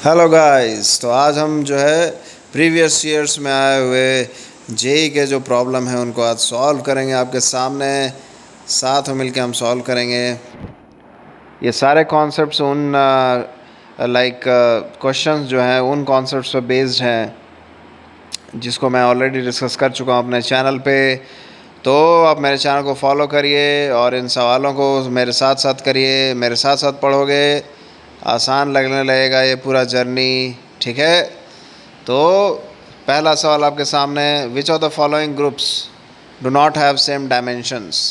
Hello guys, तो आज हम जो है प्रीवियस ईयर्स में आए हुए जेई के जो प्रॉब्लम है उनको आज सॉल्व करेंगे आपके सामने। साथ में मिलके हम सॉल्व करेंगे। ये सारे कॉन्सेप्ट्स उन क्वेश्चंस जो हैं उन कॉन्सेप्ट्स पे बेस्ड हैं जिसको मैं ऑलरेडी डिस्कस कर चुका हूँ अपने चैनल पे। तो आप मेरे चैनल को फॉलो करिए और इन सवालों को मेरे साथ साथ करिए। मेरे साथ साथ पढ़ोगे, आसान लगने लगेगा ये पूरा जर्नी। ठीक है, तो पहला सवाल आपके सामने, which of the following groups do not have same dimensions.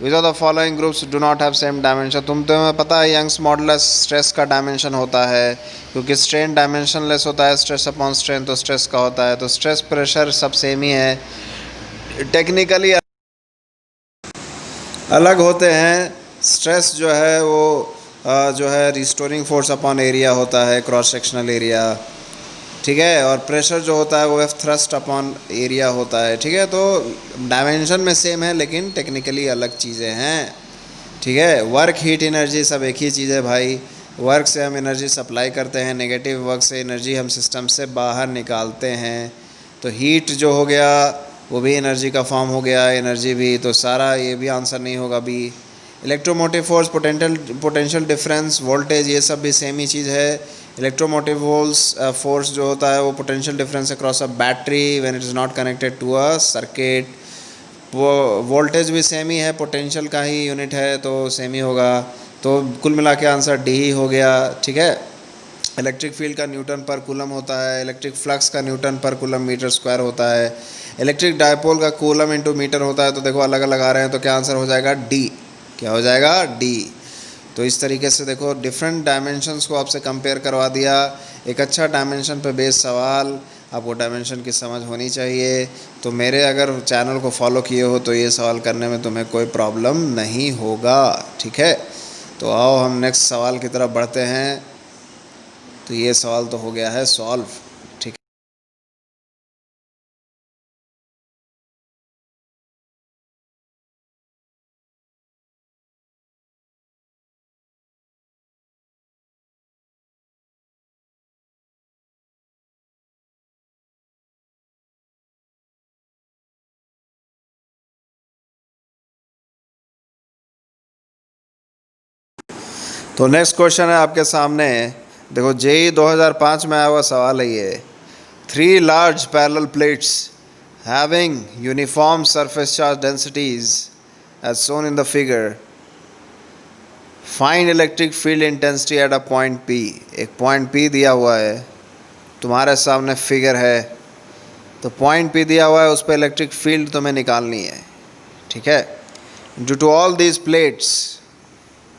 Which of the following groups do not have same dimension. तुम्हें पता है यंग्स मॉडुलस स्ट्रेस का डायमेंशन होता है, क्योंकि स्ट्रेन डायमेंशनलेस होता है, स्ट्रेस अपॉन स्ट्रेन तो स्ट्रेस का होता है। तो स्ट्रेस प्रेशर सब सेम ही है, टेक्निकली अलग होते हैं। स्ट्रेस जो है वो जो है रिस्टोरिंग फोर्स अपॉन एरिया होता है, क्रॉस सेक्शनल एरिया। ठीक है, और प्रेशर जो होता है वो एफ थ्रस्ट अपॉन एरिया होता है। ठीक है, तो डायमेंशन में सेम है लेकिन टेक्निकली अलग चीज़ें हैं। ठीक है, वर्क हीट एनर्जी सब एक ही चीज़ है भाई। वर्क से हम एनर्जी सप्लाई करते हैं, नेगेटिव वर्क से एनर्जी हम सिस्टम से बाहर निकालते हैं। तो हीट जो हो गया वो भी एनर्जी का फॉर्म हो गया, एनर्जी भी। तो सारा ये भी आंसर नहीं होगा B. Electromotive force, potential difference, voltage, ये सब भी सेम ही चीज़ है। इलेक्ट्रोमोटिव फोर्स जो होता है वो potential difference across a battery when it is not connected to a circuit. वो वोल्टेज भी सेम ही है, पोटेंशियल का ही यूनिट है तो सेम ही होगा। तो कुल मिला के आंसर डी ही हो गया। ठीक है, इलेक्ट्रिक फील्ड का न्यूटन पर कूलम होता है, इलेक्ट्रिक फ्लक्स का न्यूटन पर कूलम मीटर स्क्वायर होता है, इलेक्ट्रिक डायपोल का कूलम इंटू मीटर होता है। तो देखो अलग अलग आ रहे हैं, तो क्या आंसर हो जाएगा? डी। क्या हो जाएगा? डी। तो इस तरीके से देखो डिफरेंट डायमेंशंस को आपसे कंपेयर करवा दिया। एक अच्छा डायमेंशन पे बेस्ड सवाल, आपको डायमेंशन की समझ होनी चाहिए। तो मेरे अगर चैनल को फॉलो किए हो तो ये सवाल करने में तुम्हें कोई प्रॉब्लम नहीं होगा। ठीक है, तो आओ हम नेक्स्ट सवाल की तरफ बढ़ते हैं। तो ये सवाल तो हो गया है सॉल्व। ठीक, तो नेक्स्ट क्वेश्चन है आपके सामने। देखो जेई 2005 में आया हुआ सवाल है ये। 3 large parallel plates having uniform surface charge densities as shown in the figure, find electric field intensity at a point P। एक पॉइंट P दिया हुआ है, तुम्हारे सामने फिगर है। तो पॉइंट P दिया हुआ है, उस पर इलेक्ट्रिक फील्ड तुम्हें निकालनी है। ठीक है, due to all these plates,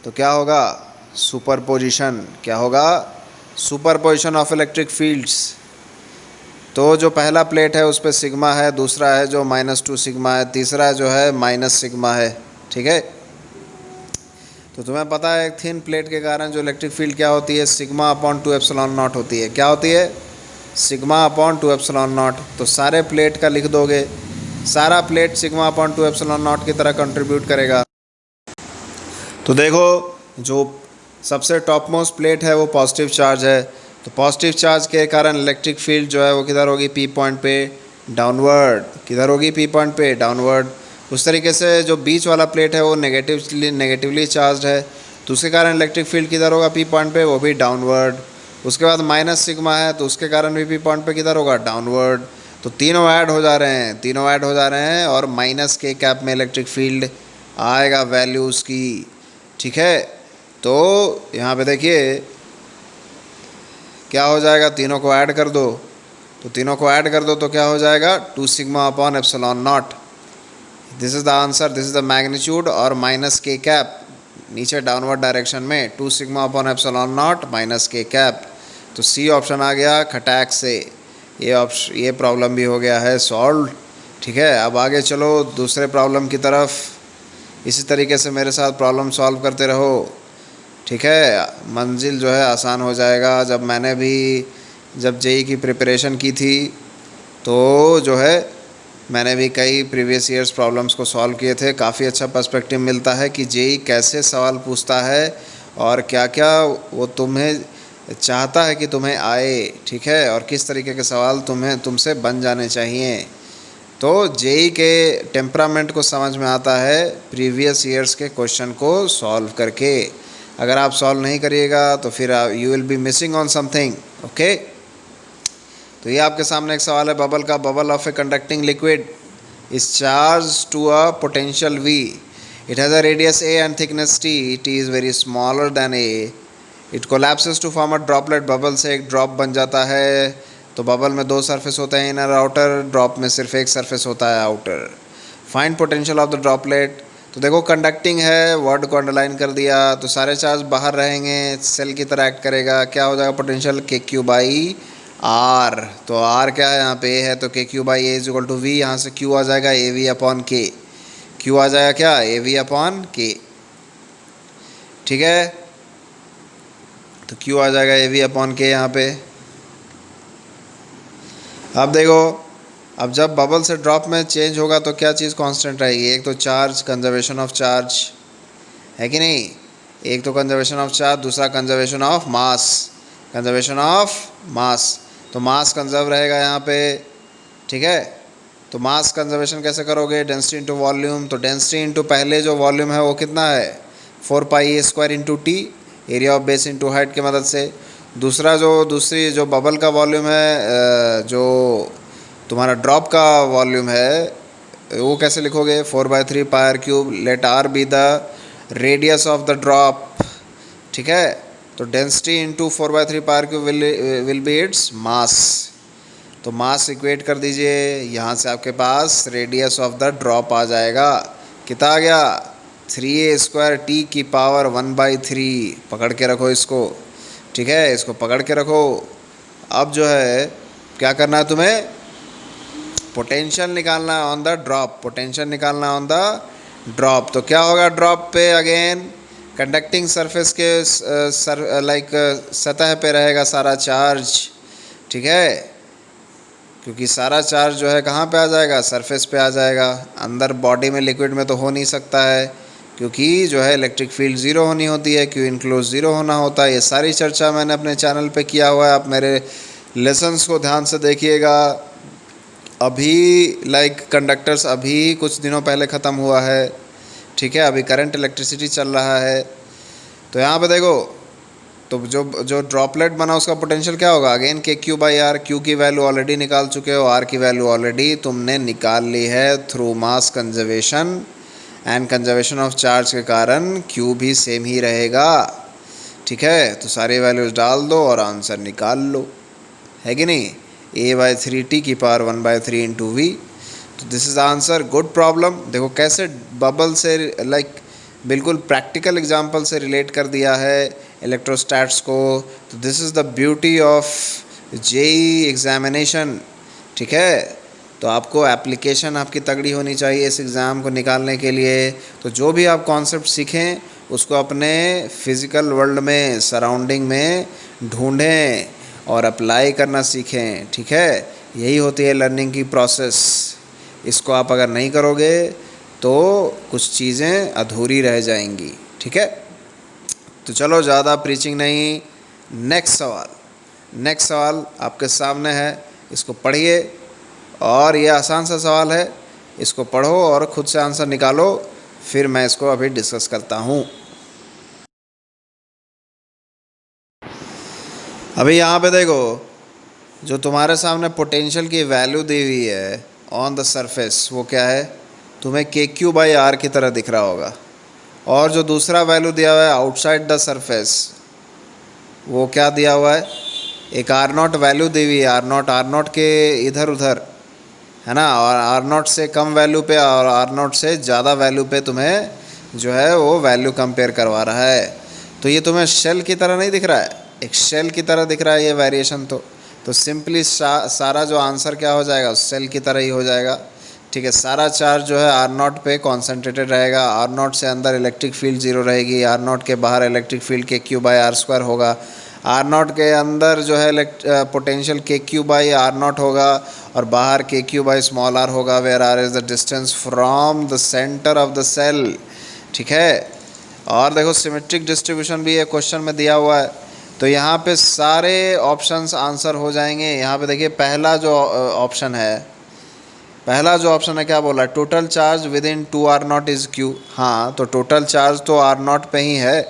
तो क्या होगा? सुपरपोजिशन। क्या होगा? Superposition of electric fields. तो जो पहला प्लेट है उस पर सिग्मा है, दूसरा है जो -2 सिग्मा है, तीसरा जो है माइनस सिग्मा है। ठीक है, तो तुम्हें पता है एक थिन प्लेट के कारण जो इलेक्ट्रिक फील्ड क्या होती है? सिग्मा अपॉन 2 एप्सिलॉन नॉट होती है। क्या होती है? Sigma upon 2 epsilon not. तो सारे प्लेट का लिख दोगे, सारा plate sigma upon 2 epsilon not की तरह कंट्रीब्यूट करेगा। तो देखो जो सबसे टॉप मोस्ट प्लेट है वो पॉजिटिव चार्ज है, तो पॉजिटिव चार्ज के कारण इलेक्ट्रिक फील्ड जो है वो किधर होगी? पी पॉइंट पे डाउनवर्ड। किधर होगी? पी पॉइंट पे डाउनवर्ड। उस तरीके से जो बीच वाला प्लेट है वो नेगेटिवली चार्ज है, तो उसके कारण इलेक्ट्रिक फील्ड किधर होगा? पी पॉइंट पे, वो भी डाउनवर्ड। उसके बाद माइनस सिग्मा है, तो उसके कारण भी पी पॉइंट पे किधर होगा? डाउनवर्ड। तो तीनों ऐड हो जा रहे हैं, तीनों ऐड हो जा रहे हैं, और माइनस के कैप में इलेक्ट्रिक फील्ड आएगा वैल्यूज़ की। ठीक है, तो यहाँ पे देखिए क्या हो जाएगा? तीनों को ऐड कर दो, तो तीनों को ऐड कर दो तो क्या हो जाएगा? 2 sigma upon epsilon not. This is the answer, this is the magnitude. और माइनस के कैप नीचे डाउनवर्ड डायरेक्शन में 2 sigma upon epsilon not minus के कैप। तो सी ऑप्शन आ गया खटैक से। ये प्रॉब्लम भी हो गया है सॉल्व। ठीक है, अब आगे चलो दूसरे प्रॉब्लम की तरफ। इसी तरीके से मेरे साथ प्रॉब्लम सॉल्व करते रहो। ठीक है, मंजिल जो है आसान हो जाएगा। जब जेई की प्रिपरेशन की थी तो जो है मैंने भी कई प्रीवियस ईयर्स प्रॉब्लम्स को सॉल्व किए थे। काफ़ी अच्छा पर्सपेक्टिव मिलता है कि जेई कैसे सवाल पूछता है और क्या क्या वो तुम्हें चाहता है कि तुम्हें आए, ठीक है, और किस तरीके के सवाल तुमसे बन जाने चाहिए। तो जेई के टेम्परामेंट को समझ में आता है प्रीवियस ईयर्स के क्वेश्चन को सॉल्व करके। अगर आप सॉल्व नहीं करिएगा तो फिर you will be missing on something. Okay, तो ये आपके सामने एक सवाल है बबल का। Bubble of a conducting liquid is charge to a potential V. It has a radius A and thickness T. T is very smaller than A. It collapses to form a droplet. Bubble से एक drop बन जाता है। तो bubble में दो surface होते हैं, इनर आउटर. ड्रॉप में सिर्फ एक सरफेस होता है, outer. Find potential of the droplet. तो देखो कंडक्टिंग है, वर्ड को अंडरलाइन कर दिया, तो सारे चार्ज बाहर रहेंगे, सेल की तरह एक्ट करेगा। क्या हो जाएगा पोटेंशियल? KQ/R. तो R क्या है यहाँ पे? A है, तो KQ/A is equal to V. यहाँ से Q आ जाएगा AV/K. Q आ जाएगा क्या? AV/K. ठीक है, तो Q आ जाएगा AV/K यहाँ पे। अब देखो, अब जब बबल से ड्रॉप में चेंज होगा तो क्या चीज़ कांस्टेंट रहेगी? एक तो चार्ज, कंजर्वेशन ऑफ चार्ज, है कि नहीं? एक तो कंजर्वेशन ऑफ चार्ज, दूसरा conservation of mass. Conservation of mass, तो मास कंजर्व रहेगा यहाँ पे, ठीक है। तो मास कंजर्वेशन कैसे करोगे? Density into volume. तो डेंसिटी इंटू पहले जो वॉल्यूम है वो कितना है? 4πA² into T, area of base into height की मदद से. दूसरी जो बबल का वॉल्यूम है, जो तुम्हारा ड्रॉप का वॉल्यूम है, वो कैसे लिखोगे? 4/3πr³. Let R be the radius of the drop, ठीक है। तो density into 4/3πr³ will be its mass. तो मास इक्वेट कर दीजिए, यहाँ से आपके पास रेडियस ऑफ द ड्रॉप आ जाएगा. कितना आ गया? 3a² T⁻⁴ पकड़ के रखो इसको, ठीक है, इसको पकड़ के रखो. अब जो है क्या करना है तुम्हें? पोटेंशियल निकालना है ऑन द ड्रॉप. पोटेंशियल निकालना है ऑन द ड्रॉप. तो क्या होगा ड्रॉप पे? अगेन कंडक्टिंग सरफेस के सतह पे रहेगा सारा चार्ज, ठीक है, क्योंकि सारा चार्ज जो है कहाँ पे आ जाएगा? सरफेस पे आ जाएगा. अंदर बॉडी में, लिक्विड में तो हो नहीं सकता है, क्योंकि जो है इलेक्ट्रिक फील्ड ज़ीरो होनी होती है, क्यों इनक्लोज ज़ीरो होना होता है. ये सारी चर्चा मैंने अपने चैनल पे किया हुआ है, आप मेरे लेसन्स को ध्यान से देखिएगा. अभी कंडक्टर्स अभी कुछ दिनों पहले ख़त्म हुआ है, ठीक है, अभी करंट इलेक्ट्रिसिटी चल रहा है. तो यहाँ पे देखो, तो जो ड्रॉपलेट बना उसका पोटेंशियल क्या होगा? Again KQ/R. Q की वैल्यू ऑलरेडी निकाल चुके हो, R की वैल्यू ऑलरेडी तुमने निकाल ली है through mass conservation and conservation of charge के कारण Q भी सेम ही रहेगा, ठीक है. तो सारी वैल्यूज़ डाल दो और आंसर निकाल लो, है कि नहीं? A/3T⁻⁴ into V. तो this is the answer. Good problem. देखो कैसे बबल से बिल्कुल प्रैक्टिकल एग्जांपल से रिलेट कर दिया है इलेक्ट्रोस्टैट्स को. तो this is the beauty of JEE examination, ठीक है. तो आपको एप्लीकेशन आपकी तगड़ी होनी चाहिए इस एग्ज़ाम को निकालने के लिए. तो जो भी आप कॉन्सेप्ट सीखें उसको अपने फिज़िकल वर्ल्ड में, सराउंडिंग में ढूंढें और अप्लाई करना सीखें, ठीक है. यही होती है लर्निंग की प्रोसेस. इसको आप अगर नहीं करोगे तो कुछ चीज़ें अधूरी रह जाएंगी, ठीक है. तो चलो ज़्यादा प्रीचिंग नहीं, नेक्स्ट सवाल आपके सामने है, इसको पढ़िए. और ये आसान सा सवाल है, इसको पढ़ो और ख़ुद से आंसर निकालो, फिर मैं इसको अभी डिस्कस करता हूँ. अभी यहाँ पे देखो, जो तुम्हारे सामने पोटेंशियल की वैल्यू दी हुई है ऑन द सरफेस, वो क्या है? तुम्हें KQ/R की तरह दिख रहा होगा. और जो दूसरा वैल्यू दिया हुआ है आउटसाइड द सरफेस, वो क्या दिया हुआ है? एक R0 वैल्यू दी हुई है. R0 के इधर उधर, है ना. और R0 से कम वैल्यू पे और R0 से ज़्यादा वैल्यू पे तुम्हें जो है वो वैल्यू कंपेयर करवा रहा है. तो ये तुम्हें शेल की तरह नहीं दिख रहा है? एक शेल की तरह दिख रहा है ये वेरिएशन. तो सिंपली सारा जो आंसर क्या हो जाएगा? शेल की तरह ही हो जाएगा, ठीक है. सारा चार्ज जो है R0 पे कॉन्सेंट्रेटेड रहेगा. R0 से अंदर इलेक्ट्रिक फील्ड ज़ीरो रहेगी, R0 के बाहर इलेक्ट्रिक फील्ड KQ/R² होगा. R0 के अंदर जो है पोटेंशियल KQ/R0 होगा और बाहर KQ/r होगा, where R is the distance from the centre of the shell, ठीक है. और देखो सिमेट्रिक डिस्ट्रीब्यूशन भी ये क्वेश्चन में दिया हुआ है. तो यहाँ पे सारे ऑप्शंस आंसर हो जाएंगे। यहाँ पे देखिए पहला जो ऑप्शन है, पहला जो ऑप्शन है क्या बोला है, total charge with in 2r0 is Q. हाँ, तो टोटल चार्ज तो r0 पे ही है,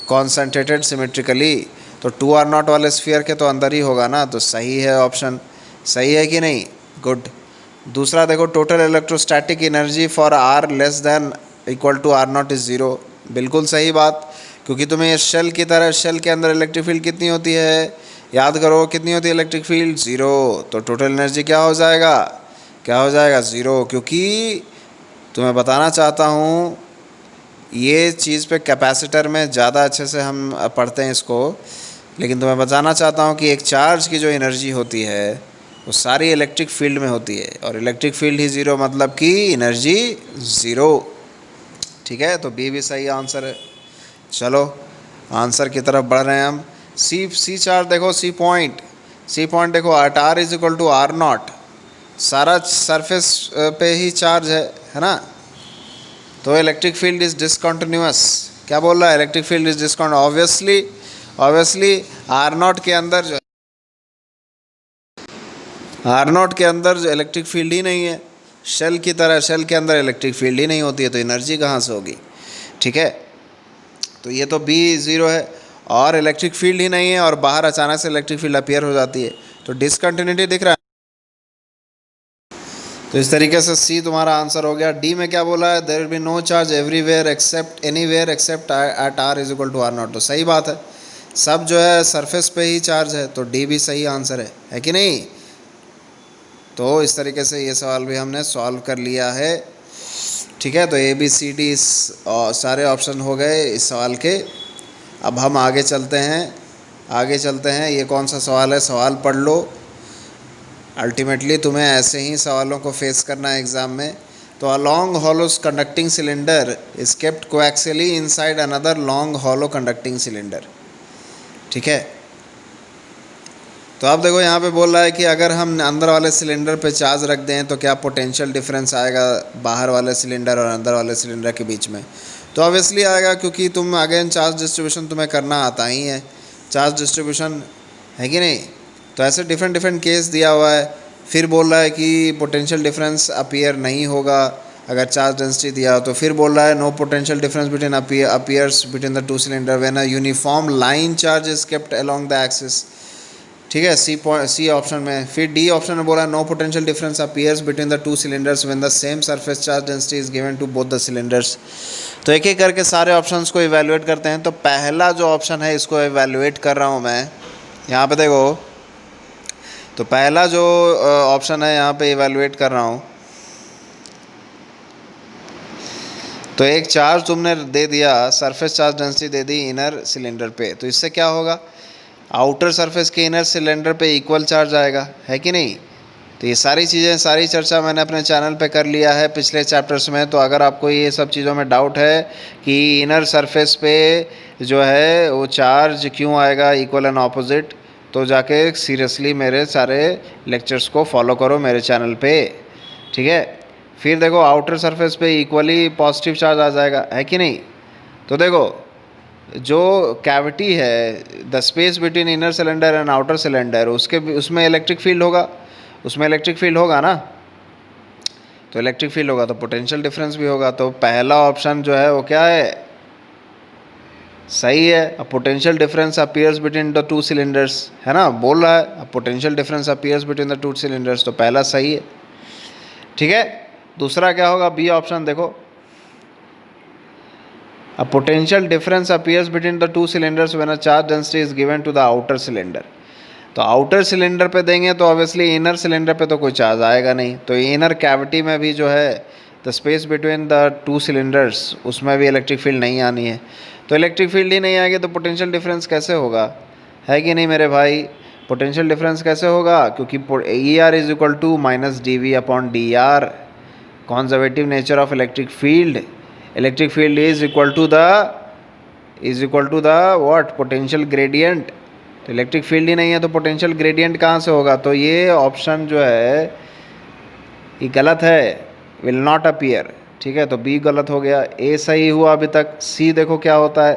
कॉन्सेंट्रेटेड सिमेट्रिकली, तो 2r0 वाले स्फीयर के तो अंदर ही होगा ना, तो सही है ऑप्शन। सही है कि नहीं? गुड। दूसरा देखो, total electrostatic energy for r less than equal to r0 is zero. बिल्कुल सही बात, क्योंकि तुम्हें ये शेल की तरह, शेल के अंदर इलेक्ट्रिक फील्ड कितनी होती है, याद करो कितनी होती है इलेक्ट्रिक फील्ड, ज़ीरो। तो टोटल एनर्जी क्या हो जाएगा, क्या हो जाएगा, ज़ीरो। क्योंकि तुम्हें बताना चाहता हूँ, ये चीज़ पे कैपेसिटर में ज़्यादा अच्छे से हम पढ़ते हैं इसको, लेकिन तुम्हें बताना चाहता हूँ कि एक चार्ज की जो एनर्जी होती है वो सारी इलेक्ट्रिक फील्ड में होती है, और इलेक्ट्रिक फील्ड ही ज़ीरो मतलब कि एनर्जी ज़ीरो। ठीक है, तो बी भी सही आंसर है। चलो आंसर की तरफ बढ़ रहे हैं हम। सी चार्ज देखो, सी पॉइंट देखो, at r is equal to r0, सारा सरफेस पे ही चार्ज है ना, तो इलेक्ट्रिक फील्ड इज डिसकंटिन्यूअस। क्या बोल रहा है, इलेक्ट्रिक फील्ड इज डिसकंट, ऑब्वियसली r0 के अंदर जो, r0 के अंदर जो इलेक्ट्रिक फील्ड ही नहीं है, शेल की तरह, शेल के अंदर इलेक्ट्रिक फील्ड ही नहीं होती है, तो एनर्जी कहाँ से होगी। ठीक है, तो ये तो बी ज़ीरो है, और इलेक्ट्रिक फील्ड ही नहीं है, और बाहर अचानक से इलेक्ट्रिक फील्ड अपीयर हो जाती है, तो डिसकंटिन्यूटी दिख रहा है। तो इस तरीके से सी तुम्हारा आंसर हो गया। डी में क्या बोला है, there will be no charge everywhere except anywhere except at r is equal to r0। तो सही बात है, सब जो है सरफेस पे ही चार्ज है, तो डी भी सही आंसर है कि नहीं। तो इस तरीके से ये सवाल भी हमने सॉल्व कर लिया है। ठीक है, तो ए बी सी डी सारे ऑप्शन हो गए इस सवाल के। अब हम आगे चलते हैं, ये कौन सा सवाल है, सवाल पढ़ लो। अल्टीमेटली तुम्हें ऐसे ही सवालों को फेस करना है एग्ज़ाम में। तो a long hollow conducting cylinder is kept coaxially inside another long hollow conducting cylinder. ठीक है, तो अब देखो यहाँ पे बोल रहा है कि अगर हम अंदर वाले सिलेंडर पे चार्ज रख दें तो क्या पोटेंशियल डिफरेंस आएगा बाहर वाले सिलेंडर और अंदर वाले सिलेंडर के बीच में। तो ऑब्वियसली आएगा, क्योंकि तुम अगेन चार्ज डिस्ट्रीब्यूशन तुम्हें करना आता ही है, चार्ज डिस्ट्रीब्यूशन है कि नहीं। तो ऐसे डिफरेंट केस दिया हुआ है। फिर बोल रहा है कि पोटेंशियल डिफरेंस अपीयर नहीं होगा अगर चार्ज डेंसिटी दिया हो, तो फिर बोल रहा है no potential difference between appears between the two cylinder when a uniform line charge is kept along the axis. ठीक है, सी ऑप्शन में। फिर डी ऑप्शन में बोला no potential difference appears between the two cylinders when the same surface charge density is given to both the cylinders. तो एक एक करके सारे ऑप्शंस को इवैल्यूएट करते हैं। तो पहला जो ऑप्शन है इसको इवैल्यूएट कर रहा हूँ मैं, यहाँ पे देखो। तो पहला जो ऑप्शन है यहाँ पे इवैल्यूएट कर रहा हूँ। तो एक चार्ज तुमने दे दिया, surface charge density they the inner cylinder पे, तो इससे क्या होगा, आउटर सरफेस के इनर सिलेंडर पे इक्वल चार्ज आएगा, है कि नहीं। तो ये सारी चीज़ें, सारी चर्चा मैंने अपने चैनल पे कर लिया है पिछले चैप्टर्स में। तो अगर आपको ये सब चीज़ों में डाउट है कि इनर सरफेस पे जो है वो चार्ज क्यों आएगा इक्वल एंड ऑपोजिट, तो जाके सीरियसली मेरे सारे लेक्चर्स को फॉलो करो मेरे चैनल पे। ठीक है, फिर देखो आउटर सरफेस पे इक्वली पॉजिटिव चार्ज आ जाएगा, है कि नहीं। तो देखो जो कैविटी है, the space between inner cylinder and outer cylinder, उसमें इलेक्ट्रिक फील्ड होगा, उसमें इलेक्ट्रिक फील्ड होगा ना। तो इलेक्ट्रिक फील्ड होगा तो पोटेंशियल डिफरेंस भी होगा। तो पहला ऑप्शन जो है वो क्या है, सही है। अब potential difference appears between the two cylinders, है ना, बोल रहा है potential difference appears between the two cylinders, तो पहला सही है। ठीक है, दूसरा क्या होगा, बी ऑप्शन देखो, a potential difference appears between the two cylinders when a charge density is given to the outer cylinder। तो आउटर सिलेंडर पे देंगे तो ऑब्वियसली इनर सिलेंडर पे तो कोई चार्ज आएगा नहीं। तो इनर कैविटी में भी जो है the space between the two cylinders, उसमें भी इलेक्ट्रिक फील्ड नहीं आनी है। तो इलेक्ट्रिक फील्ड ही नहीं आएगी तो पोटेंशियल डिफरेंस कैसे होगा, है कि नहीं मेरे भाई। पोटेंशियल डिफरेंस कैसे होगा, क्योंकि E R is equal to minus d V upon d r, conservative nature of electric field. Electric field is equal to the what, potential gradient. तो इलेक्ट्रिक फील्ड ही नहीं है तो पोटेंशियल ग्रेडियंट कहाँ से होगा। तो ये ऑप्शन जो है ये गलत है, विल नॉट अपीयर। ठीक है, तो बी गलत हो गया, ए सही हुआ अभी तक। सी देखो क्या होता है,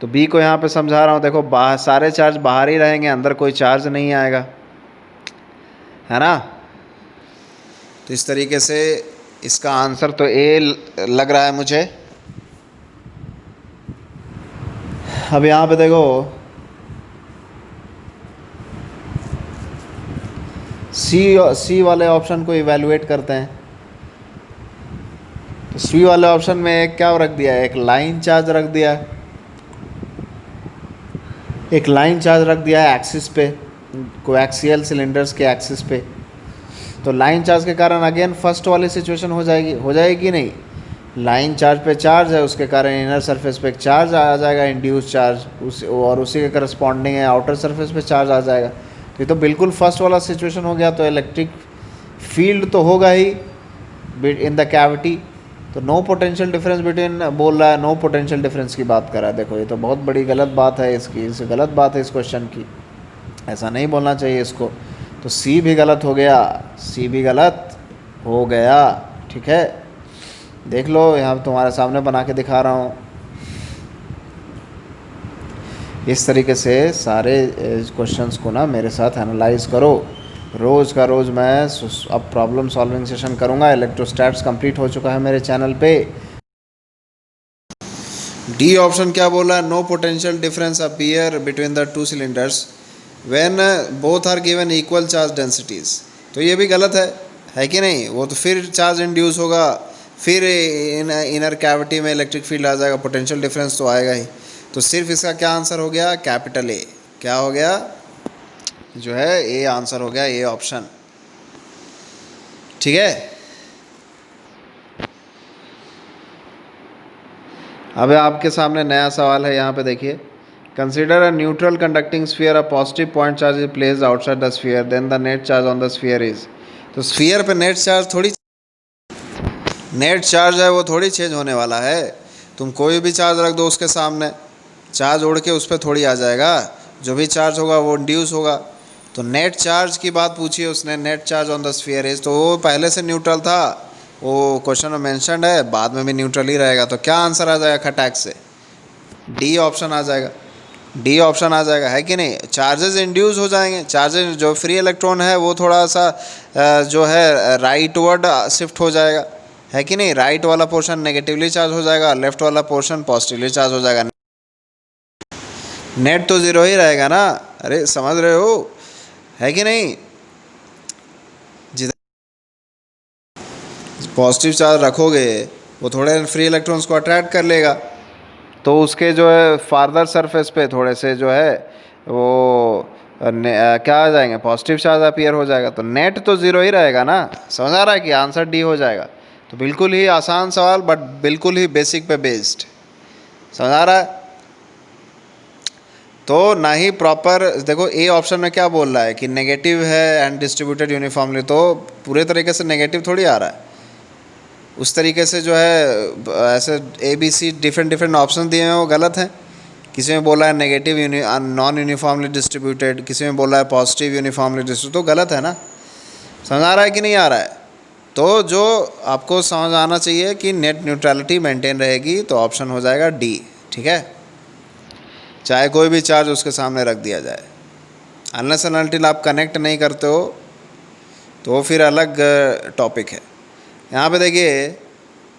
तो बी को यहाँ पे समझा रहा हूँ, देखो बाहर सारे चार्ज बाहर ही रहेंगे, अंदर कोई चार्ज नहीं आएगा, है ना। तो इस तरीके से इसका आंसर तो ए लग रहा है मुझे। अब यहाँ पे देखो सी वाले ऑप्शन को इवैल्यूएट करते हैं। तो सी वाले ऑप्शन में एक क्या रख दिया है, एक लाइन चार्ज रख दिया है, एक लाइन चार्ज रख दिया है एक्सिस पे, कोएक्सियल सिलेंडर्स के एक्सिस पे। तो लाइन चार्ज के कारण अगेन फर्स्ट वाली सिचुएशन हो जाएगी नहीं, लाइन चार्ज पे चार्ज है, उसके कारण इनर सरफेस पे एक चार्ज आ जाएगा, इंड्यूस चार्ज, और उसी के करस्पॉन्डिंग है आउटर सरफेस पे चार्ज आ जाएगा। तो ये तो बिल्कुल फर्स्ट वाला सिचुएशन हो गया। तो इलेक्ट्रिक फील्ड तो होगा ही इन द कैविटी। तो नो पोटेंशियल डिफरेंस बिटवीन बोल रहा है, नो पोटेंशियल डिफरेंस की बात कर रहा है। देखो ये तो बहुत बड़ी गलत बात है इसकी, इससे गलत बात है इस क्वेश्चन की, ऐसा नहीं बोलना चाहिए इसको। तो सी भी गलत हो गया, सी भी गलत हो गया, ठीक है। देख लो यहाँ तुम्हारे सामने बना के दिखा रहा हूँ। इस तरीके से सारे क्वेश्चंस को ना मेरे साथ एनालाइज करो। रोज़ का रोज़ मैं अब प्रॉब्लम सॉल्विंग सेशन करूँगा। इलेक्ट्रोस्टैट्स कंप्लीट हो चुका है मेरे चैनल पे। डी ऑप्शन क्या बोला है, no potential difference appear between the two cylinders when both are given equal charge densities. तो ये भी गलत है कि नहीं। वो तो फिर चार्ज इंड्यूस होगा, फिर इनर कैविटी में इलेक्ट्रिक फील्ड आ जाएगा, पोटेंशियल डिफरेंस तो आएगा ही। तो सिर्फ इसका क्या आंसर हो गया, कैपिटल ए। क्या हो गया, जो है ए आंसर हो गया, ए ऑप्शन, ठीक है। अब आपके सामने नया सवाल है, यहाँ पे देखिए। Consider a neutral conducting sphere, a positive point charge is placed outside the sphere, then the net charge on the sphere is. तो स्फीयर पे नेट चार्ज थोड़ी, नेट चार्ज है वो थोड़ी चेंज होने वाला है। तुम कोई भी चार्ज रख दो उसके सामने, चार्ज उड़ के उस पर थोड़ी आ जाएगा, जो भी चार्ज होगा वो इंड्यूस होगा। तो नेट चार्ज की बात पूछी है उसने, net charge on the sphere is, तो वो पहले से न्यूट्रल था, वो क्वेश्चन में मेंशन्ड है, बाद में भी न्यूट्रल ही रहेगा। तो क्या आंसर आ जाएगा खटैक से, डी ऑप्शन आ जाएगा, डी ऑप्शन आ जाएगा, है कि नहीं। चार्जेस इंड्यूस हो जाएंगे, चार्जेस जो फ्री इलेक्ट्रॉन है वो थोड़ा सा जो है राइट वर्ड शिफ्ट हो जाएगा, है कि नहीं। राइट वाला पोर्शन नेगेटिवली चार्ज हो जाएगा, लेफ्ट वाला पोर्शन पॉजिटिवली चार्ज हो जाएगा। नेट तो ज़ीरो ही रहेगा ना, अरे समझ रहे हो, है कि नहीं। जिधर पॉजिटिव चार्ज रखोगे वो थोड़े फ्री इलेक्ट्रॉन्स को अट्रैक्ट कर लेगा, तो उसके जो है फार्दर सरफेस पे थोड़े से जो है वो क्या आ जाएंगे, पॉजिटिव चार्ज अपीयर हो जाएगा। तो नेट तो ज़ीरो ही रहेगा ना। समझ आ रहा है कि आंसर डी हो जाएगा। तो बिल्कुल ही आसान सवाल, बट बिल्कुल ही बेसिक पे बेस्ड, समझ आ रहा है। तो ना ही प्रॉपर, देखो ए ऑप्शन में क्या बोल रहा है कि नेगेटिव है एंड डिस्ट्रीब्यूटेड यूनिफॉर्मली, तो पूरे तरीके से नेगेटिव थोड़ी आ रहा है। उस तरीके से जो है ऐसे A B C different option दिए हैं वो गलत हैं। किसी में बोला है नेगेटिव नॉन यूनिफॉर्मली डिस्ट्रीब्यूटेड, किसी में बोला है पॉजिटिव यूनिफॉर्मली डिस्ट्रीब्यूटेड, तो गलत है ना। समझ आ रहा है कि नहीं आ रहा है। तो जो आपको समझ आना चाहिए कि नेट न्यूट्रलिटी मेंटेन रहेगी, तो ऑप्शन हो जाएगा डी, ठीक है। चाहे कोई भी चार्ज उसके सामने रख दिया जाए, अनलेस एंड अनटिल आप कनेक्ट नहीं करते हो तो फिर अलग टॉपिक है। यहाँ पे देखिए,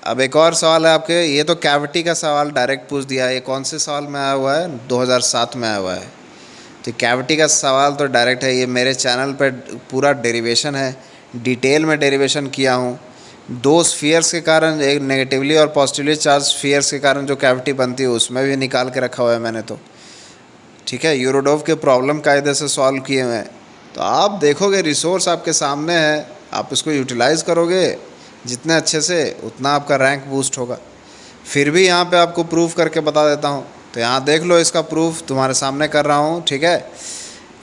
अब एक और सवाल है आपके, ये तो कैविटी का सवाल डायरेक्ट पूछ दिया है। ये कौन से साल में आया हुआ है, 2007 में आया हुआ है। तो कैविटी का सवाल तो डायरेक्ट है। ये मेरे चैनल पे पूरा डेरिवेशन है, डिटेल में डेरिवेशन किया हूँ। दो स्फीयर्स के कारण, एक नेगेटिवली और पॉजिटिवली चार्ज स्फीयर्स के कारण जो कैविटी बनती है उसमें भी निकाल के रखा हुआ है मैंने, तो ठीक है। यूरोडोव के प्रॉब्लम कायदे से सॉल्व किए हुए हैं। तो आप देखोगे रिसोर्स आपके सामने है, आप इसको यूटिलाइज़ करोगे जितने अच्छे से, उतना आपका रैंक बूस्ट होगा। फिर भी यहाँ पे आपको प्रूफ करके बता देता हूँ। तो यहाँ देख लो, इसका प्रूफ तुम्हारे सामने कर रहा हूँ, ठीक है।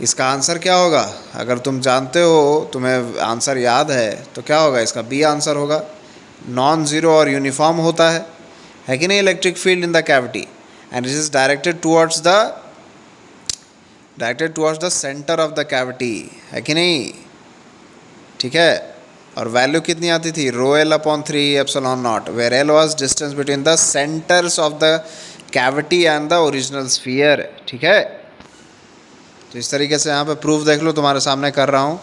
इसका आंसर क्या होगा, अगर तुम जानते हो, तुम्हें आंसर याद है, तो क्या होगा, इसका बी आंसर होगा। नॉन ज़ीरो और यूनिफॉर्म होता है कि नहीं, electric field in the cavity, and it is directed towards the centre of the cavity, है कि नहीं, ठीक है। और वैल्यू कितनी आती थी, ρl/3 epsilon naught, where L was distance between the centres of the cavity and the original sphere, ठीक है। तो इस तरीके से यहाँ पे प्रूफ देख लो, तुम्हारे सामने कर रहा हूँ।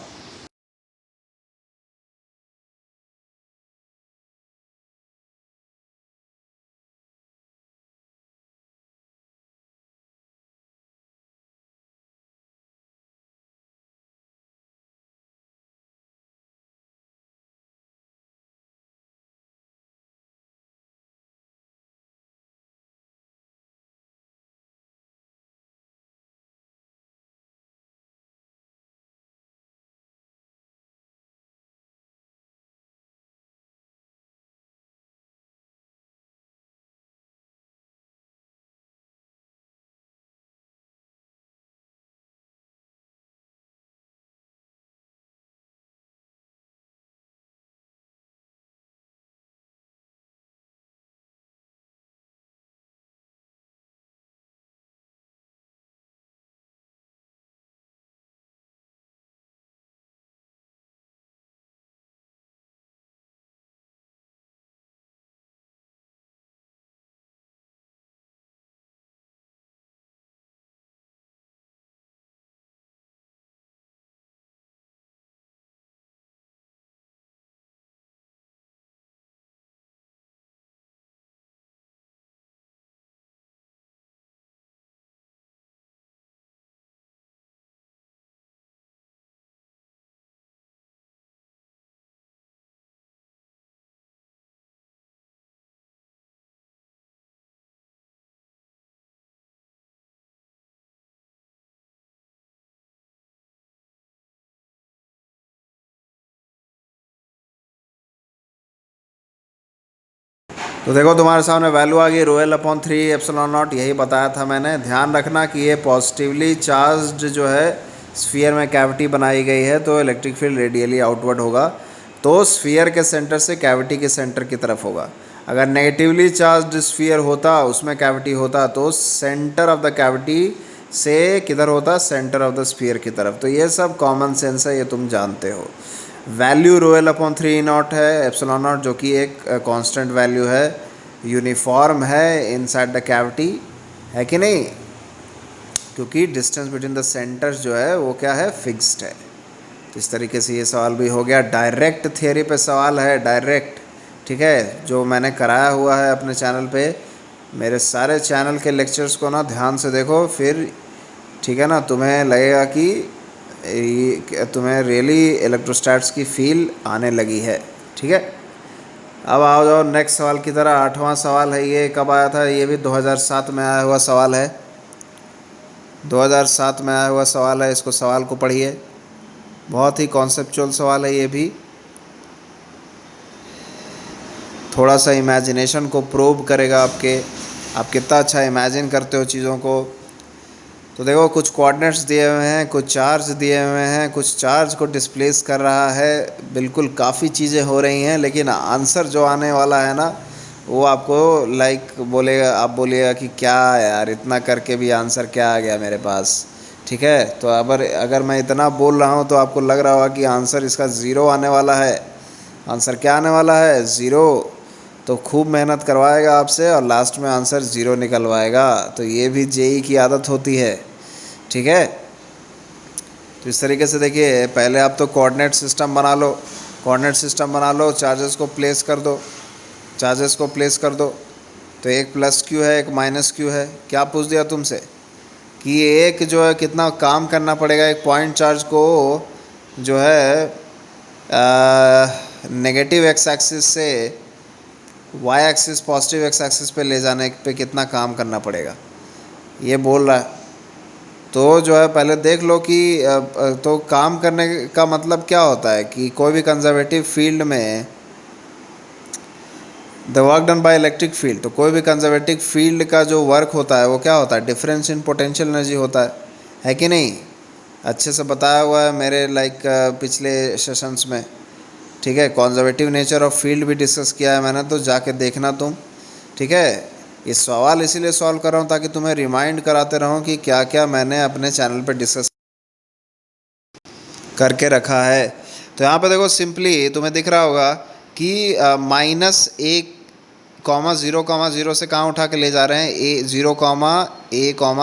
तो देखो तुम्हारे सामने वैल्यू आ गई रोएल अपॉन 3 एप्सिलॉन नॉट, यही बताया था मैंने। ध्यान रखना कि ये पॉजिटिवली चार्ज्ड जो है स्फीयर में कैविटी बनाई गई है, तो इलेक्ट्रिक फील्ड रेडियली आउटवर्ड होगा, तो स्फीयर के सेंटर से कैविटी के सेंटर की तरफ होगा। अगर नेगेटिवली चार्ज्ड स्फीयर होता, उसमें कैविटी होता, तो सेंटर ऑफ द कैविटी से किधर होता, सेंटर ऑफ द स्फीयर की तरफ। तो ये सब कॉमन सेंस है, ये तुम जानते हो। वैल्यू रोएल अपॉन 3 नॉट है एप्सिलॉन नॉट, जो कि एक कांस्टेंट वैल्यू है, यूनिफॉर्म है इनसाइड द कैविटी, है कि नहीं, क्योंकि डिस्टेंस बिटवीन द सेंटर्स जो है वो क्या है, फिक्स्ड है। तो इस तरीके से ये सवाल भी हो गया। डायरेक्ट थियरी पे सवाल है, डायरेक्ट, ठीक है, जो मैंने कराया हुआ है अपने चैनल पे। मेरे सारे चैनल के लेक्चर्स को ना ध्यान से देखो, फिर ठीक है ना, तुम्हें लगेगा कि तुम्हें रियली इलेक्ट्रोस्टैट्स की फील आने लगी है, ठीक है। अब आओ जाओ नेक्स्ट सवाल की तरह। 8वां सवाल है, ये कब आया था, ये भी 2007 में आया हुआ सवाल है। 2007 में आया हुआ सवाल है, इसको सवाल को पढ़िए, बहुत ही कॉन्सेप्चुअल सवाल है ये भी। थोड़ा सा इमेजिनेशन को प्रोब करेगा आपके, आप कितना अच्छा इमेजिन करते हो चीज़ों को। तो देखो कुछ कोऑर्डिनेट्स दिए हुए हैं, कुछ चार्ज दिए हुए हैं, कुछ चार्ज को डिस्प्लेस कर रहा है, बिल्कुल काफ़ी चीज़ें हो रही हैं, लेकिन आंसर जो आने वाला है ना, वो आपको लाइक बोलेगा, आप बोलिएगा कि क्या यार, इतना करके भी आंसर क्या आ गया मेरे पास, ठीक है। तो अगर मैं इतना बोल रहा हूँ तो आपको लग रहा होगा कि आंसर इसका ज़ीरो आने वाला है। आंसर क्या आने वाला है, ज़ीरो। तो खूब मेहनत करवाएगा आपसे और लास्ट में आंसर ज़ीरो निकलवाएगा। तो ये भी जेई की आदत होती है, ठीक है। तो इस तरीके से देखिए, पहले आप तो कोऑर्डिनेट सिस्टम बना लो, कोऑर्डिनेट सिस्टम बना लो, चार्जेस को प्लेस कर दो, चार्जेस को प्लेस कर दो। तो एक प्लस क्यू है, एक माइनस क्यू है। क्या पूछ दिया तुमसे कि एक जो है कितना काम करना पड़ेगा, एक पॉइंट चार्ज को जो है नेगेटिव एक्स एक्सिस से Y axis positive X axis पे ले जाने पे कितना काम करना पड़ेगा, ये बोल रहा है। तो जो है पहले देख लो कि तो काम करने का मतलब क्या होता है कि कोई भी कंजर्वेटिव फील्ड में the work done by electric field, तो कोई भी कंजर्वेटिव फील्ड का जो वर्क होता है वो क्या होता है, डिफरेंस इन पोटेंशियल एनर्जी होता है कि नहीं। अच्छे से बताया हुआ है मेरे पिछले सेशंस में, ठीक है। कंजर्वेटिव नेचर ऑफ फील्ड भी डिस्कस किया है मैंने, तो जाके देखना तुम, ठीक है। इस सवाल इसीलिए सॉल्व कर रहा हूँ ताकि तुम्हें रिमाइंड कराते रहूँ कि क्या क्या मैंने अपने चैनल पर डिस्कस करके रखा है। तो यहाँ पे देखो सिंपली तुम्हें दिख रहा होगा कि -1 कॉमा ज़ीरो से कहाँ उठा के ले जा रहे हैं, ए 0,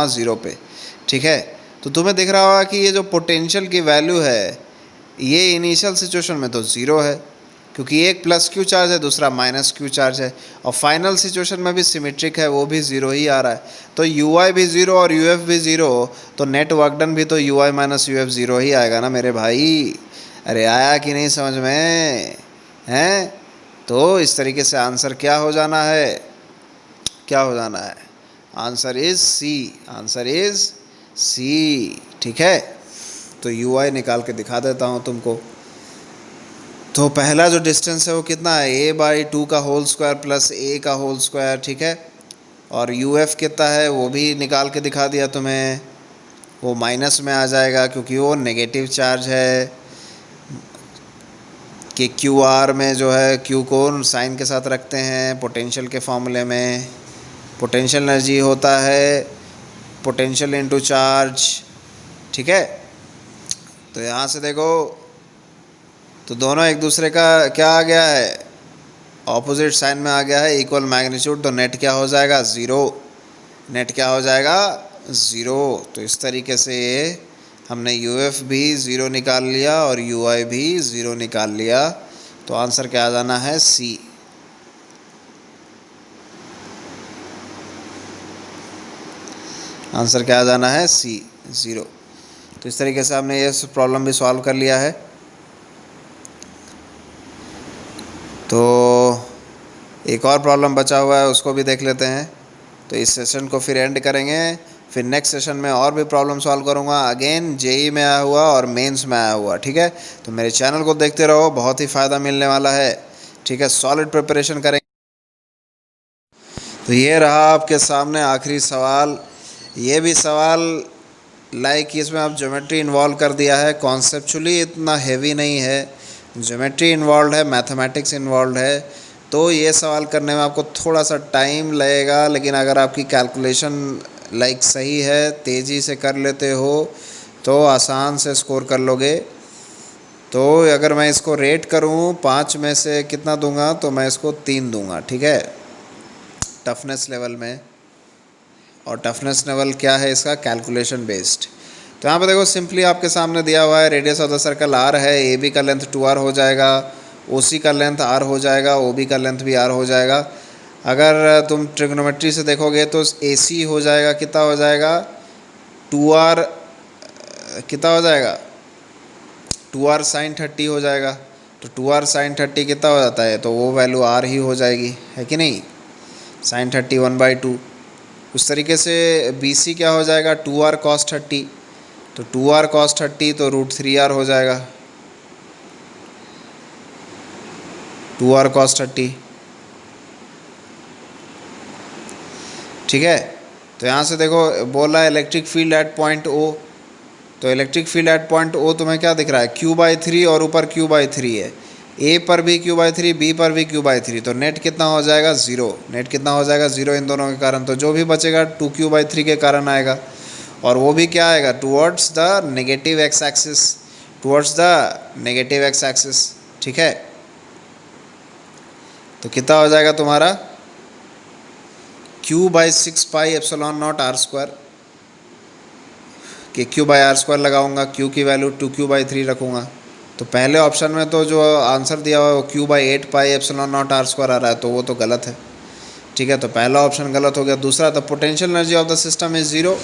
0 पे, ठीक है। तो तुम्हें दिख रहा होगा कि ये जो पोटेंशियल की वैल्यू है ये इनिशियल सिचुएशन में तो ज़ीरो है, क्योंकि एक प्लस क्यू चार्ज है, दूसरा माइनस क्यू चार्ज है, और फाइनल सिचुएशन में भी सिमेट्रिक है, वो भी ज़ीरो ही आ रहा है। तो यू आई भी ज़ीरो और यू एफ भी ज़ीरो, तो नेट वर्क डन भी तो U I minus U F zero ही आएगा ना मेरे भाई। अरे आया कि नहीं समझ में, हैं? तो इस तरीके से आंसर क्या हो जाना है, क्या हो जाना है, answer is C, answer is C, ठीक है। तो यू आई निकाल के दिखा देता हूँ तुमको। तो पहला जो डिस्टेंस है वो कितना है, a/2 का होल स्क्वायर प्लस a का होल स्क्वायर, ठीक है। और यू एफ कितना है वो भी निकाल के दिखा दिया तुम्हें, वो माइनस में आ जाएगा क्योंकि वो नेगेटिव चार्ज है, कि क्यू आर में जो है क्यू को साइन के साथ रखते हैं पोटेंशियल के फॉर्मूले में। पोटेंशियल एनर्जी होता है पोटेंशियल इनटू चार्ज, ठीक है। तो यहाँ से देखो, तो दोनों एक दूसरे का क्या आ गया है, ऑपोजिट साइन में आ गया है, इक्वल मैग्नीट्यूड। तो नेट क्या हो जाएगा, ज़ीरो, नेट क्या हो जाएगा, ज़ीरो। तो इस तरीके से हमने यू एफ भी ज़ीरो निकाल लिया और यू आई भी ज़ीरो निकाल लिया। तो आंसर क्या आ जाना है, सी। आंसर क्या आ जाना है, सी, ज़ीरो। तो इस तरीके से हमने ये प्रॉब्लम भी सॉल्व कर लिया है। तो एक और प्रॉब्लम बचा हुआ है, उसको भी देख लेते हैं। तो इस सेशन को फिर एंड करेंगे, फिर नेक्स्ट सेशन में और भी प्रॉब्लम सॉल्व करूँगा, अगेन जेई में आया हुआ और मेंस में आया हुआ, ठीक है। तो मेरे चैनल को देखते रहो, बहुत ही फ़ायदा मिलने वाला है, ठीक है। सॉलिड प्रिपरेशन करेंगे। तो ये रहा आपके सामने आखिरी सवाल। ये भी सवाल लाइक इसमें आप ज्योमेट्री इन्वॉल्व कर दिया है, कॉन्सेप्चुअली इतना हैवी नहीं है, ज्योमेट्री इन्वॉल्व है, मैथमेटिक्स इन्वॉल्व है। तो ये सवाल करने में आपको थोड़ा सा टाइम लगेगा, लेकिन अगर आपकी कैलकुलेशन लाइक सही है, तेज़ी से कर लेते हो तो आसान से स्कोर कर लोगे। तो अगर मैं इसको रेट करूं 5 में से कितना दूंगा, तो मैं इसको 3 दूंगा, ठीक है, टफनेस लेवल में। और टफनेस लेवल क्या है इसका, कैलकुलेशन बेस्ड। तो यहाँ पे देखो सिंपली आपके सामने दिया हुआ है, radius of the circle R है, ए बी का लेंथ 2r हो जाएगा, ओ सी का लेंथ r हो जाएगा, ओ बी का लेंथ भी r हो जाएगा। अगर तुम ट्रिग्नोमेट्री से देखोगे तो ए सी हो जाएगा, कितना हो जाएगा, 2r, कितना हो जाएगा, 2r साइन 30 हो जाएगा। तो 2r साइन 30 कितना हो जाता है, तो वो वैल्यू r ही हो जाएगी, है कि नहीं, साइन 30 1/2। उस तरीके से बी सी क्या हो जाएगा, 2r cos 30, तो 2r cos 30 तो √3r हो जाएगा, 2r cos 30, ठीक है। तो यहाँ से देखो बोल रहा है electric field at point O, तो electric field at point O तुम्हें क्या दिख रहा है, q/3 और ऊपर q/3 है, ए पर भी q/3, बी पर भी q/3। तो नेट कितना हो जाएगा, ज़ीरो, नेट कितना हो जाएगा, ज़ीरो इन दोनों के कारण। तो जो भी बचेगा 2q/3 के कारण आएगा, और वो भी क्या आएगा, towards the negative X axis, towards the negative X axis, ठीक है। तो कितना हो जाएगा तुम्हारा, q/6πε0r², कि q/r² लगाऊंगा, q की वैल्यू 2q/3 रखूँगा। तो पहले ऑप्शन में तो जो आंसर दिया हुआ है वो q/8πε0r² आ रहा है, तो वो तो गलत है, ठीक है। तो पहला ऑप्शन गलत हो गया। दूसरा, the potential energy of the system is zero.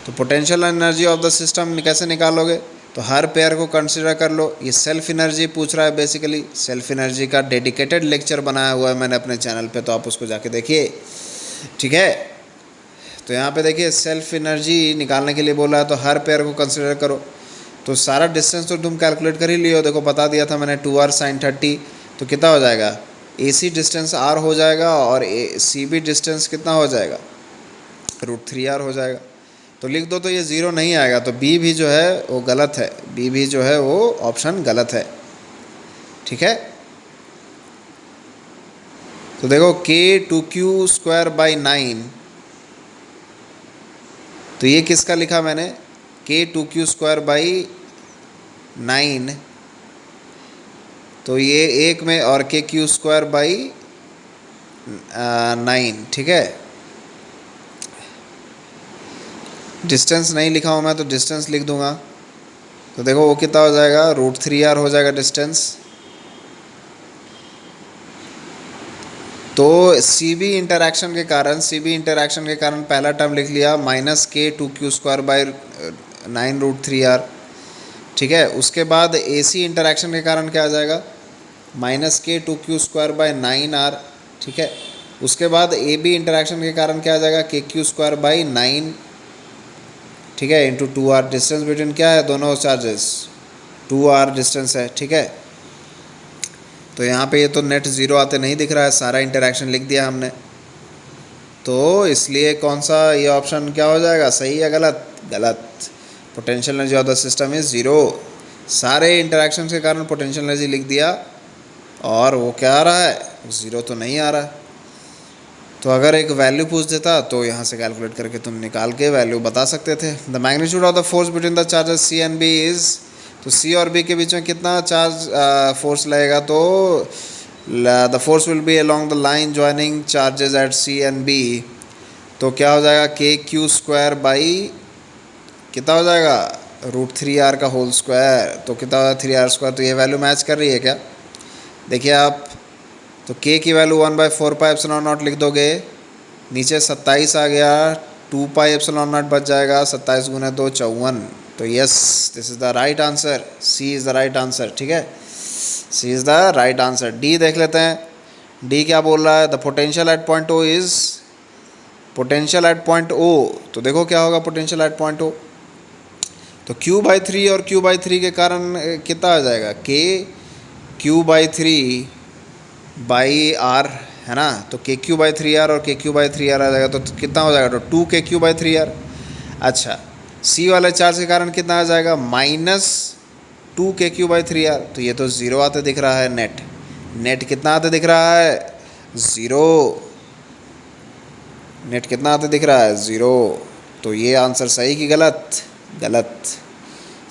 तो potential energy of the system कैसे निकालोगे, तो हर पेयर को कंसिडर कर लो। ये सेल्फ एनर्जी पूछ रहा है, बेसिकली सेल्फ एनर्जी का डेडिकेटेड लेक्चर बनाया हुआ है मैंने अपने चैनल पे, तो आप उसको जाके देखिए, ठीक है। तो यहाँ पे देखिए सेल्फ एनर्जी निकालने के लिए बोला है, तो हर पेयर को कंसिडर करो। तो सारा डिस्टेंस तो तुम कैलकुलेट कर ही लियो, देखो बता दिया था मैंने, 2r साइन 30। तो कितना हो जाएगा, ए सी डिस्टेंस r हो जाएगा और सी बी डिस्टेंस कितना हो जाएगा, √3r हो जाएगा। तो लिख दो, तो ये ज़ीरो नहीं आएगा, तो बी भी जो है वो गलत है, बी भी जो है वो ऑप्शन गलत है, ठीक है। तो देखो k2q²/9, तो ये किसका लिखा मैंने, k2q²/9, तो ये एक में, और k/q²/, 9, ठीक है। डिस्टेंस नहीं लिखा हूँ मैं, तो डिस्टेंस लिख दूंगा। तो देखो वो कितना हो जाएगा, √3r हो जाएगा डिस्टेंस। तो CB इंटरैक्शन के कारण पहला टर्म लिख लिया -k2q² / 9√3r, ठीक है। उसके बाद AC इंटरैक्शन के कारण क्या आ जाएगा, -k2q² / 9r, ठीक है। उसके बाद AB इंटरैक्शन के कारण क्या आ जाएगा, kq² / 9, ठीक है, इंटू 2r। डिस्टेंस बिटवीन क्या है, दोनों चार्जेस 2r डिस्टेंस है, ठीक है। तो यहाँ पे ये तो नेट ज़ीरो आते नहीं दिख रहा है, सारा इंटरैक्शन लिख दिया हमने। तो इसलिए कौन सा ये ऑप्शन क्या हो जाएगा, सही या गलत? गलत। Potential energy of the system is zero. सारे इंटरैक्शन के कारण पोटेंशियल एनर्जी लिख दिया, और वो क्या आ रहा है, ज़ीरो तो नहीं आ रहा है। तो अगर एक वैल्यू पूछ देता तो यहाँ से कैलकुलेट करके तुम निकाल के वैल्यू बता सकते थे। The magnitude of the force between the charges C and B is, तो C और B के बीच में कितना चार्ज फोर्स लगेगा, तो the force will be along the line joining charges at C and B। तो क्या हो जाएगा, kq² कितना हो जाएगा, √3r का होल स्क्वायर। तो कितना होगा, 3r²। तो ये वैल्यू मैच कर रही है क्या, देखिए आप। तो k की वैल्यू 1/4πε0 लिख दोगे, नीचे 27 आ गया, 2πε0 बच जाएगा, 27 × 2 = 54। तो yes, this is the right answer, C is the right answer, ठीक है। C is the right answer. D देख लेते हैं, D क्या बोल रहा है, the potential at point O is, potential at point O। तो देखो क्या होगा पोटेंशियल एट पॉइंट O, तो q/3 और q/3 के कारण कितना आ जाएगा, kq/3 r, है ना। तो kq/3r और kq/3r आ जाएगा, तो कितना हो जाएगा, तो 2kq/3r। अच्छा, C वाले चार्ज के कारण कितना आ जाएगा, -2kq/3r। तो ये तो ज़ीरो आते दिख रहा है, नेट कितना आते दिख रहा है, ज़ीरो। नेट कितना आते दिख रहा है, ज़ीरो। तो ये आंसर सही कि गलत? गलत।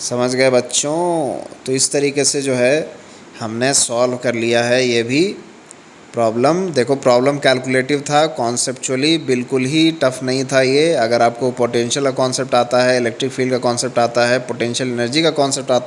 समझ गए बच्चों? तो इस तरीके से जो है हमने सॉल्व कर लिया है ये भी प्रॉब्लम। देखो प्रॉब्लम कैलकुलेटिव था, कॉन्सेप्चुअली बिल्कुल ही टफ नहीं था ये। अगर आपको पोटेंशियल का कॉन्सेप्ट आता है, इलेक्ट्रिक फील्ड का कॉन्सेप्ट आता है, पोटेंशियल एनर्जी का कॉन्सेप्ट आता है,